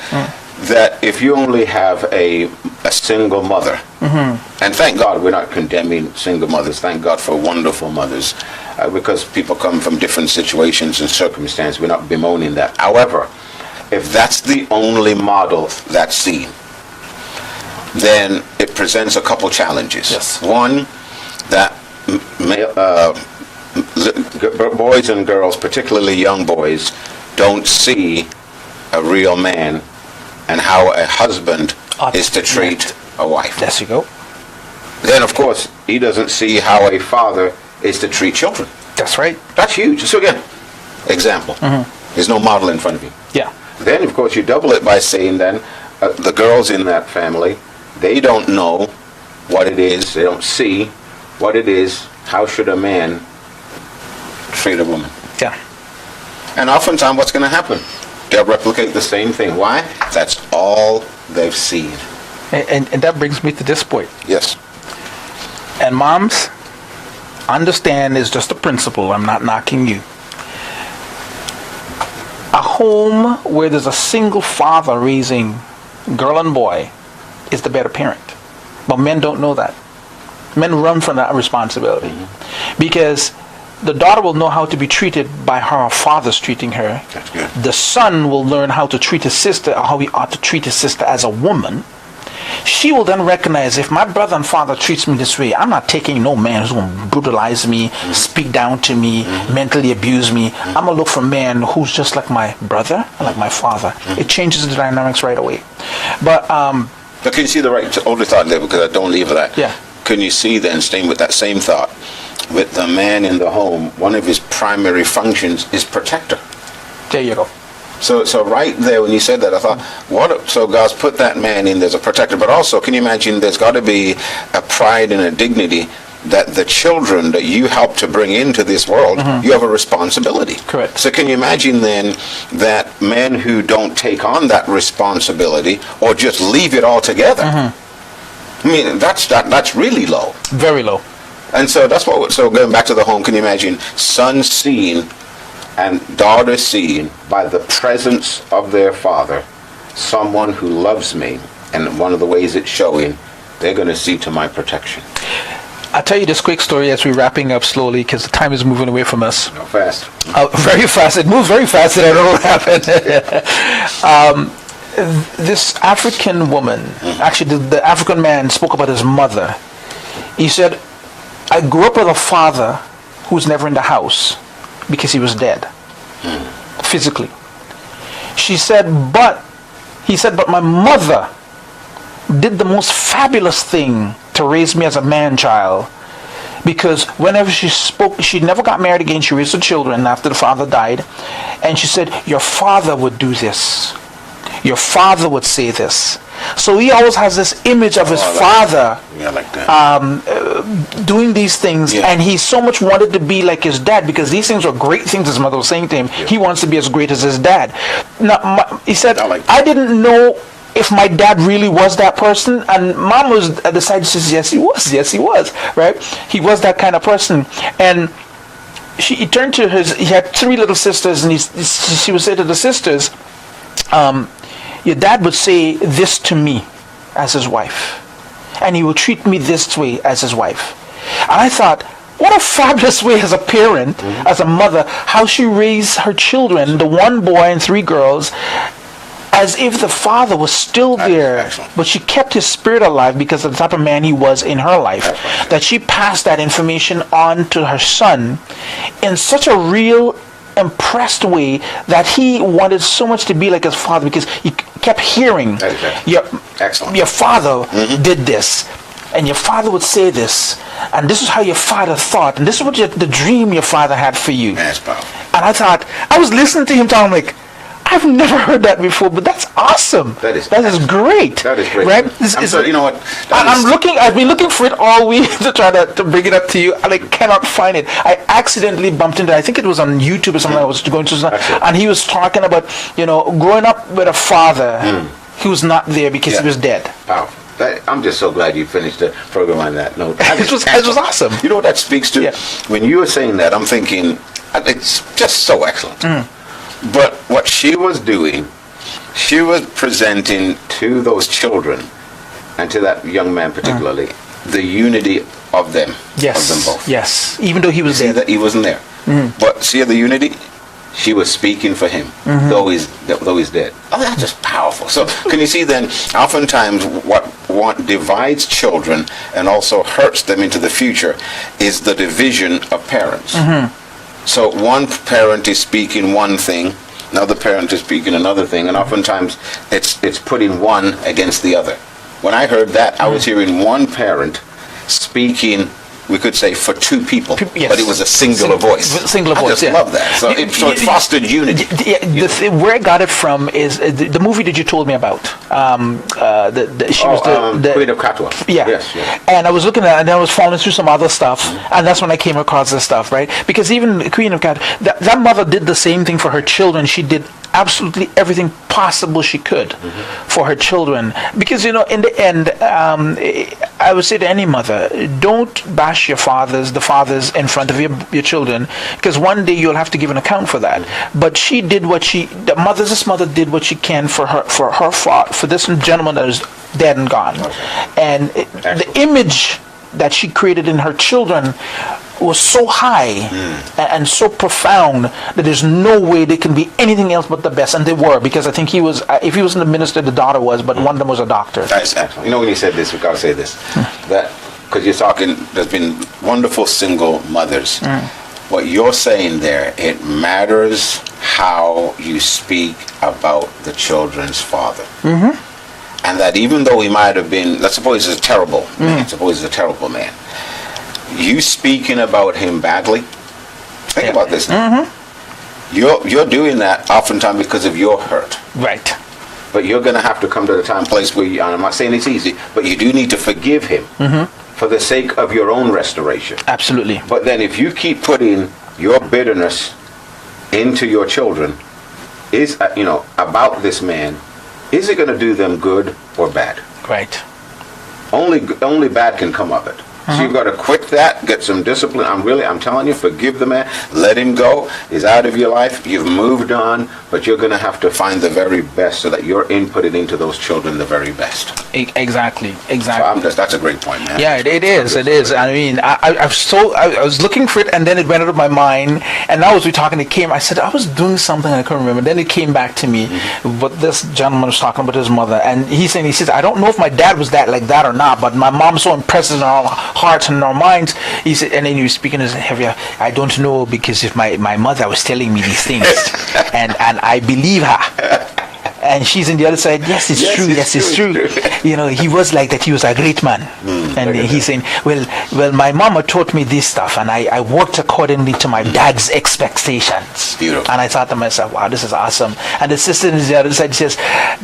That if you only have a single mother, and thank God we're not condemning single mothers. Thank God for wonderful mothers, because people come from different situations and circumstances. We're not bemoaning that. However, if that's the only model that's seen, then it presents a couple challenges. Yes. One, that boys and girls, particularly young boys, don't see a real man and how a husband is to treat a wife. There you go. Then, of course, he doesn't see how a father is to treat children. That's right. That's huge. So again, example. There's no model in front of you. Yeah. Then, of course, you double it by saying then the girls in that family, they don't know what it is. They don't see what it is. How should a man treat a woman? Yeah. And oftentimes what's going to happen? They'll replicate the same thing. Why? That's all they've seen. And that brings me to this point. Yes. And moms, understand it's just a principle. I'm not knocking you. A home where there's a single father raising girl and boy is the better parent. But men don't know that. Men run from that responsibility. Because the daughter will know how to be treated by how her father's treating her. That's good. The son will learn how to treat his sister, or how he ought to treat his sister as a woman. She will then recognize, if my brother and father treats me this way, I'm not taking no man who's going to brutalize me, speak down to me, mentally abuse me. I'm going to look for a man who's just like my brother, like my father. It changes the dynamics right away. But can you see the older thought there? Because I don't leave that. Yeah. Can you see then, staying with that same thought, with the man in the home, one of his primary functions is protector. There you go. So right there when you said that, I thought, so God's put that man in, there's a protector, but also, can you imagine, there's got to be a pride and a dignity that the children that you help to bring into this world, you have a responsibility. Correct. So can you imagine then that men who don't take on that responsibility or just leave it altogether? I mean, that's really low. Very low. And so so going back to the home, can you imagine sons seen and daughters seen by the presence of their father, someone who loves me, and one of the ways it's showing, they're going to see to my protection. I'll tell you this quick story as we're wrapping up slowly, because the time is moving away from us. How fast? Very fast. It moves very fast, and I don't know what happened. This African woman, actually the African man, spoke about his mother. He said, I grew up with a father who was never in the house because he was dead, physically. He said, but my mother did the most fabulous thing to to raise me as a man child. Because whenever she spoke, she never got married again. She raised her children after the father died. And she said, your father would do this. Your father would say this. So he always has this image of his father doing these things. Yeah. And he so much wanted to be like his dad, because these things were great things his mother was saying to him. Yeah. He wants to be as great as his dad. Now, he said, I didn't know if my dad really was that person, and mom was decided, she says, yes he was, right? He was that kind of person. And he turned to he had 3 little sisters, and she would say to the sisters, your dad would say this to me as his wife, and he would treat me this way as his wife. And I thought, what a fabulous way as a parent, as a mother, how she raised her children, the 1 boy and 3 girls, as if the father was still there, but she kept his spirit alive because of the type of man he was in her life. That she passed that information on to her son in such a real, impressed way that he wanted so much to be like his father, because he kept hearing, your father did this, and your father would say this, and this is how your father thought, and this is what the dream your father had for you. That's powerful. And I thought, I was listening to him talking like, I've never heard that before, but that's awesome. That is great. That is great. Right? You know what? I've been looking for it all week to try to bring it up to you, and I cannot find it. I accidentally bumped into it. I think it was on YouTube or something. I was going to, and he was talking about, growing up with a father who was not there because he was dead. Powerful. I'm just so glad you finished the program on that note. It was awesome. You know what that speaks to? Yeah. When you were saying that, I'm thinking, it's just so excellent. But what she was doing, she was presenting to those children, and to that young man particularly, the unity of them, of them both. Yes, even though he was there. That he wasn't there. But see the unity? She was speaking for him, though he's dead. Oh, that's just powerful. So can you see then, oftentimes what divides children and also hurts them into the future is the division of parents. So one parent is speaking one thing, another parent is speaking another thing, and oftentimes it's putting one against the other. When I heard that, I was hearing one parent speaking, we could say, for 2 people, but it was a singular voice. I just love that. So it fostered unity. Where I got it from is the movie that you told me about. She was the Queen of Katwa. Yeah. Yes. And I was looking at it, and I was following through some other stuff, and that's when I came across this stuff, right? Because even Queen of Katwa, that mother did the same thing for her children. She did absolutely everything possible she could for her children, because in the end, I would say to any mother, don't bash the fathers in front of your children, because one day you'll have to give an account for that. But she did this mother did what she can for this gentleman that is dead and gone. And the image that she created in her children was so high and so profound that there's no way they can be anything else but the best. And they were, because I think he was, if he wasn't a minister, the daughter was, but one of them was a doctor. That's excellent. You know, when you said this, we've got to say this, that because you're talking, there's been wonderful single mothers. What you're saying there, it matters how you speak about the children's father. And that even though he might have been, let's suppose he's a terrible man, you speaking about him badly, think about this now. You're doing that oftentimes because of your hurt. Right. But you're going to have to come to the time and place where and I'm not saying it's easy, but you do need to forgive him for the sake of your own restoration. Absolutely. But then if you keep putting your bitterness into your children, about this man, is it going to do them good or bad? Right. Only bad can come of it. So you've got to quit that, get some discipline. I'm telling you, forgive the man, let him go. He's out of your life. You've moved on, but you're going to have to find the very best so that you're inputting into those children the very best. Exactly. So that's a great point, man. Yeah, it is. I mean, I was looking for it, and then it went out of my mind. And now as we talking, I said, I was doing something I couldn't remember. Then it came back to me. But this gentleman was talking about his mother, and he says, I don't know if my dad was like that or not, but my mom's so impressed in our hearts and our minds. He said, and then he was speaking as heavier. I don't know, because if my mother was telling me these things, and I believe her. And she's in the other side. Yes, it's true. Yes, it's true. You know, he was like that. He was a great man. And he's saying, well, my mama taught me this stuff, and I worked accordingly to my dad's expectations. Beautiful. And I thought to myself, wow, this is awesome. And the sister on the other side says,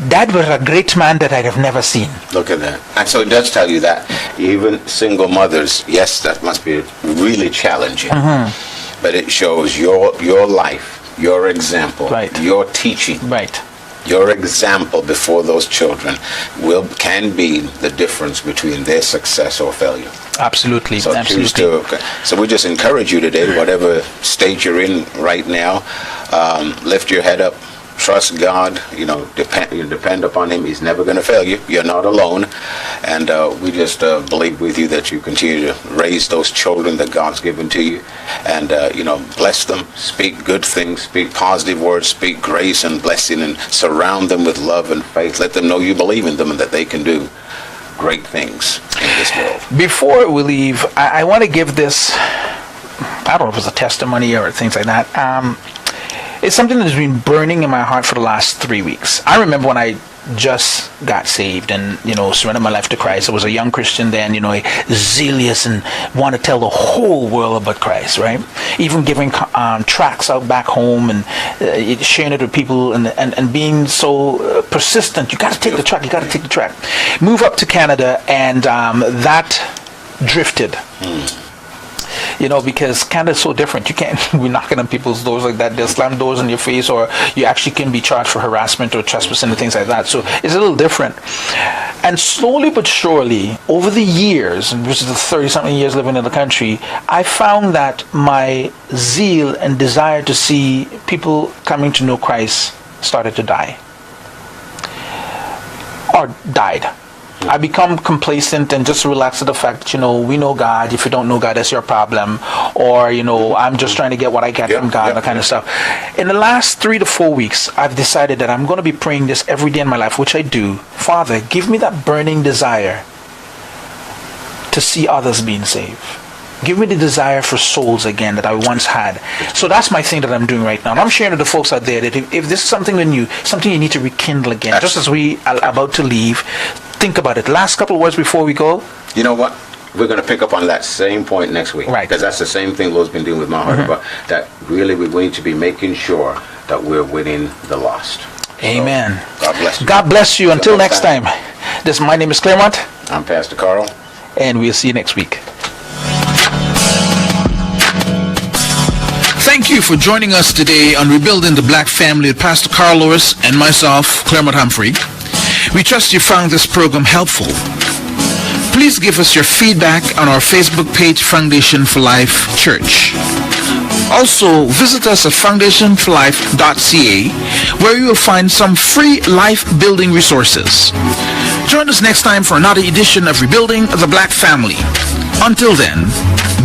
Dad was a great man that I'd have never seen. Look at that. And so it does tell you that even single mothers, yes, that must be really challenging. But it shows your life, your example, Right. your teaching. Right. Your example before those children can be the difference between their success or failure. Absolutely. So Absolutely. So we just encourage you today, whatever stage you're in right now, lift your head up, trust God. You know, depend upon Him. He's never going to fail you. You're not alone, and we just believe with you that you continue to raise those children that God's given to you, and bless them. Speak good things. Speak positive words. Speak grace and blessing, and surround them with love and faith. Let them know you believe in them and that they can do great things in this world. Before we leave, I want to give this, I don't know if it's a testimony or things like that. It's something that's been burning in my heart for the last 3 weeks. I remember when I just got saved and, surrendered my life to Christ. I was a young Christian then, zealous and want to tell the whole world about Christ, right? Even giving tracts out back home and sharing it with people and being so persistent. You got to take the tract, you got to take the tract. Move up to Canada, and that drifted. Because Canada's so different. You can't be knocking on people's doors like that. They'll slam doors in your face, or you actually can be charged for harassment or trespassing and things like that. So it's a little different. And slowly but surely, over the years, which is the 30-something years living in the country, I found that my zeal and desire to see people coming to know Christ started to die. Or died. I become complacent and just relax at the fact that, we know God. If you don't know God, that's your problem. Or, I'm just trying to get what I get from God, that kind of stuff. In the last 3 to 4 weeks, I've decided that I'm going to be praying this every day in my life, which I do. Father, give me that burning desire to see others being saved. Give me the desire for souls again that I once had. So that's my thing that I'm doing right now. And I'm sharing with the folks out there that if this is something new, something you need to rekindle again, just as we are about to leave, think about it. Last couple of words before we go. You know what? We're going to pick up on that same point next week. Right. Because that's the same thing Lord's been doing with my heart. About that really we need to be making sure that we're winning the lost. Amen. So, God bless you. God bless you. Until next time. My name is Claremont. I'm Pastor Carl. And we'll see you next week. Thank you for joining us today on Rebuilding the Black Family with Pastor Carl Lewis and myself, Claremont Humphrey. We trust you found this program helpful. Please give us your feedback on our Facebook page, Foundation for Life Church. Also, visit us at foundationforlife.ca, where you will find some free life-building resources. Join us next time for another edition of Rebuilding the Black Family. Until then,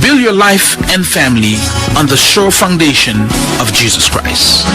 build your life and family on the sure foundation of Jesus Christ.